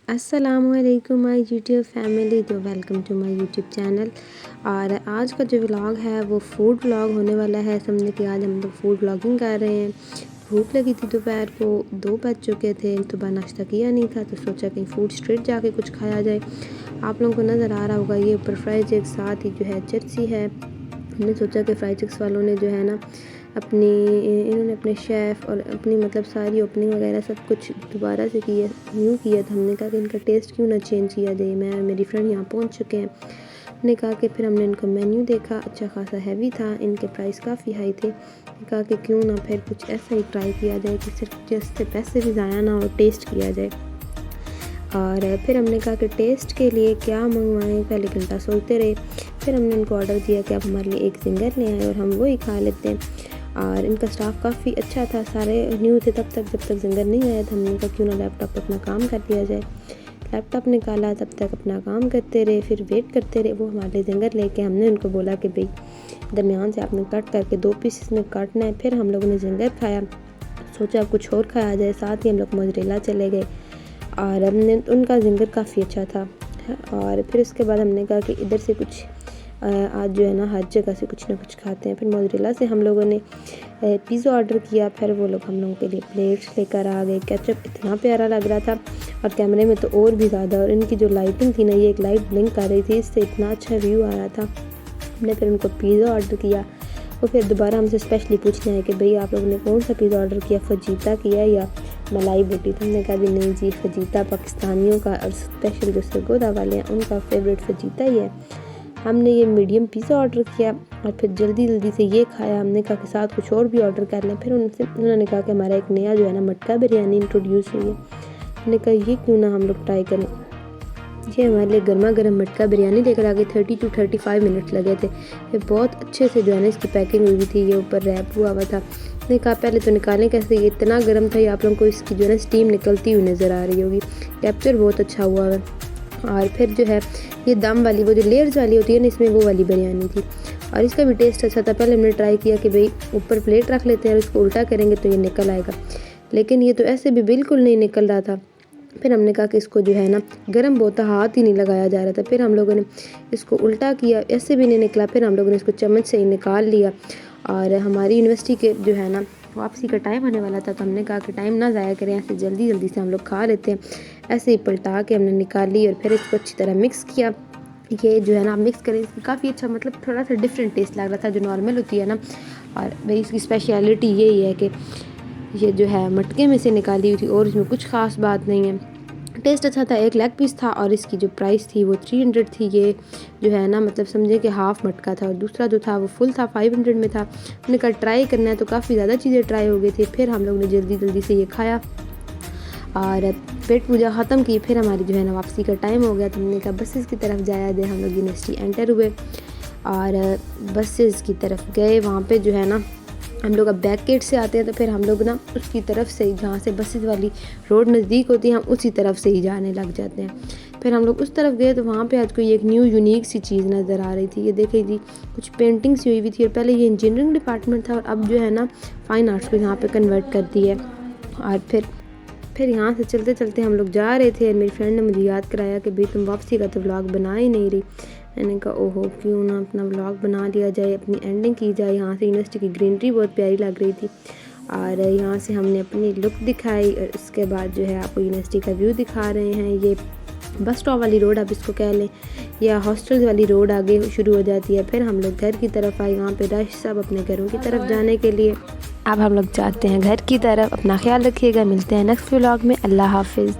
अस्सलामुअलैकुम my YouTube family. तो welcome to my YouTube channel. और आज का जो व्लॉग है वो फूड व्लॉग होने वाला है। समझे कि आज हम लोग फूड व्लॉगिंग कर रहे हैं। भूख लगी थी दोपहर को, 2 बज चुके थे, सुबह नाश्ता किया नहीं था तो सोचा कहीं फूड स्ट्रीट जाके कुछ खाया जाए। आप लोगों को नज़र आ रहा होगा ये ऊपर फ्राई चिक्स, साथ ही जो है चिप्सी है। हमने सोचा कि फ्राई चिक्स वालों ने जो है ना इन्होंने अपने शेफ़ और अपनी मतलब सारी ओपनिंग वगैरह सब कुछ दोबारा से न्यू किया था। हमने कहा कि इनका टेस्ट क्यों ना चेंज किया जाए। मैं और मेरी फ्रेंड यहाँ पहुँच चुके हैं। हमने कहा कि फिर हमने इनका मेन्यू देखा, अच्छा खासा हैवी था, इनके प्राइस काफ़ी हाई थे। कहा कि क्यों ना फिर कुछ ऐसा ही ट्राई किया जाए कि सिर्फ जिससे पैसे भी ज़ाया ना हो, टेस्ट किया जाए। और फिर हमने कहा कि टेस्ट के लिए क्या मंगवाएं, पहले घंटा सोचते रहे। फिर हमने इनको ऑर्डर दिया कि आप हमारे लिए एक ज़िंगर ले आए और हम वही खा लेते हैं। और इनका स्टाफ काफ़ी अच्छा था, सारे न्यू थे तब जब तक ज़िंगर नहीं आया था। हमने कहा क्यों ना लैपटॉप अपना काम कर लिया जाए। लैपटॉप निकाला, तब तक अपना काम करते रहे, फिर वेट करते रहे। वो हमारे ज़िंगर लेके हमने उनको बोला कि भाई दरमियान से आपने कट करके 2 पीसेस में काटना है। फिर हम लोगों ने ज़िंगर खाया, सोचा कुछ और खाया जाए। साथ ही हम लोग मोज़रेला चले गए और हमने उनका ज़िंगर काफ़ी अच्छा था। और फिर उसके बाद हमने कहा कि इधर से कुछ आज जो है ना हर जगह से कुछ ना कुछ खाते हैं। फिर मोज़रेला से हम लोगों ने पिज़्ज़ा ऑर्डर किया। फिर वो लोग हम लोगों के लिए प्लेट्स लेकर आ गए। केचप इतना प्यारा लग रहा था और कैमरे में तो और भी ज़्यादा। और इनकी जो लाइटिंग थी ना, ये एक लाइट ब्लिंक कर रही थी, इससे इतना अच्छा व्यू आ रहा था। हमने फिर उनको पिज़्ज़ा ऑर्डर किया। वो फिर दोबारा हमसे स्पेशली पूछना है कि भाई आप लोगों ने कौन सा पिज़्ज़ा ऑर्डर किया, फजीता किया या मलाई बोटी। तो हमने कहा भी नहीं जी, फजीता पाकिस्तानियों का और स्पेशल जो सरगोदा वाले हैं उनका फेवरेट फजीता ही है। हमने ये मीडियम पिज़्ज़ा ऑर्डर किया और फिर जल्दी से ये खाया। हमने कहा कि साथ कुछ और भी ऑर्डर कर लें। फिर उन्होंने कहा कि हमारा एक नया जो है ना मटका बिरयानी इंट्रोड्यूस हुई है। हमने कहा ये क्यों ना हम लोग ट्राई करें। ये हमारे लिए गर्मा गर्म मटका बिरयानी लेकर आ गए। 30 to 35 मिनट लगे थे। ये बहुत अच्छे से जो है ना इसकी पैकिंग हुई थी, ये ऊपर रैप हुआ था। मैंने कहा पहले तो निकालें कैसे, ये इतना गर्म था। ये आप लोगों को इसकी जो है ना स्टीम निकलती हुई नज़र आ रही होगी। कैप्चर बहुत अच्छा हुआ है। और फिर जो है ये दम वाली, वो जो लेयर्स वाली होती है ना, इसमें वो वाली बिरयानी थी और इसका भी टेस्ट अच्छा था। पहले हमने ट्राई किया कि भाई ऊपर प्लेट रख लेते हैं और इसको उल्टा करेंगे तो ये निकल आएगा, लेकिन ये तो ऐसे भी बिल्कुल नहीं निकल रहा था। फिर हमने कहा कि इसको जो है ना गर्म बहुत था, हाथ ही नहीं लगाया जा रहा था। फिर हम लोगों ने इसको उल्टा किया, ऐसे भी नहीं निकला। फिर हम लोगों ने इसको चम्मच से ही निकाल लिया। और हमारी यूनिवर्सिटी के जो है ना वापसी का टाइम होने वाला था, तो हमने कहा कि टाइम ना ज़ाया करें, ऐसे जल्दी से हम लोग खा लेते हैं। ऐसे ही पलटा के हमने निकाल ली और फिर इसको अच्छी तरह मिक्स किया। ये जो है ना मिक्स करें, इसकी काफ़ी अच्छा मतलब थोड़ा सा डिफरेंट टेस्ट लग रहा था जो नॉर्मल होती है ना। और भाई इसकी स्पेशलिटी यही है कि ये जो है मटके में से निकाली हुई थी और इसमें कुछ ख़ास बात नहीं है। टेस्ट अच्छा था। एक लेग पीस था और इसकी जो प्राइस थी वो 300 थी। ये जो है ना मतलब समझे कि हाफ़ मटका था और दूसरा जो था वो फुल था, 500 में था। हमने कहा ट्राई करना है तो काफ़ी ज़्यादा चीज़ें ट्राई हो गई थी। फिर हम लोग ने जल्दी से ये खाया और पेट पूजा ख़त्म की। फिर हमारी जो है ना वापसी का टाइम हो गया, तो हमने कहा बसेस की तरफ जाया दे। हम लोग यूनिवर्सिटी एंटर हुए और बसेस की तरफ गए। वहाँ पे जो है ना हम लोग अब बैक गेट से आते हैं, तो फिर हम लोग ना उसकी तरफ से, जहाँ से बसेस वाली रोड नज़दीक होती है, हम उसी तरफ से ही जाने लग जाते हैं। फिर हम लोग उस तरफ गए तो वहाँ पे आज कोई एक न्यू यूनिक सी चीज़ नज़र आ रही थी। ये देखी थी कुछ पेंटिंग्स हुई हुई थी और पहले ये इंजीनियरिंग डिपार्टमेंट था और अब जो है ना फाइन आर्ट्स को यहाँ पे कन्वर्ट कर दी है। और फिर यहाँ से चलते हम लोग जा रहे थे और मेरी फ्रेंड ने मुझे याद कराया कि भाई तुम वापसी का तो व्लॉग बना ही नहीं रही। मैंने कहा ओहो क्यों ना अपना व्लॉग बना लिया जाए, अपनी एंडिंग की जाए। यहाँ से यूनिवर्सिटी की ग्रीनरी बहुत प्यारी लग रही थी और यहाँ से हमने अपनी लुक दिखाई और उसके बाद जो है आपको यूनिवर्सिटी का व्यू दिखा रहे हैं। ये बस स्टॉप वाली रोड आप इसको कह लें या हॉस्टल वाली रोड आगे शुरू हो जाती है। फिर हम लोग घर की तरफ आए। यहाँ पे रश सब अपने घरों की तरफ जाने के लिए। अब हम लोग जाते हैं घर की तरफ। अपना ख्याल रखिएगा, मिलते हैं नेक्स्ट व्लॉग में। अल्लाह हाफिज़।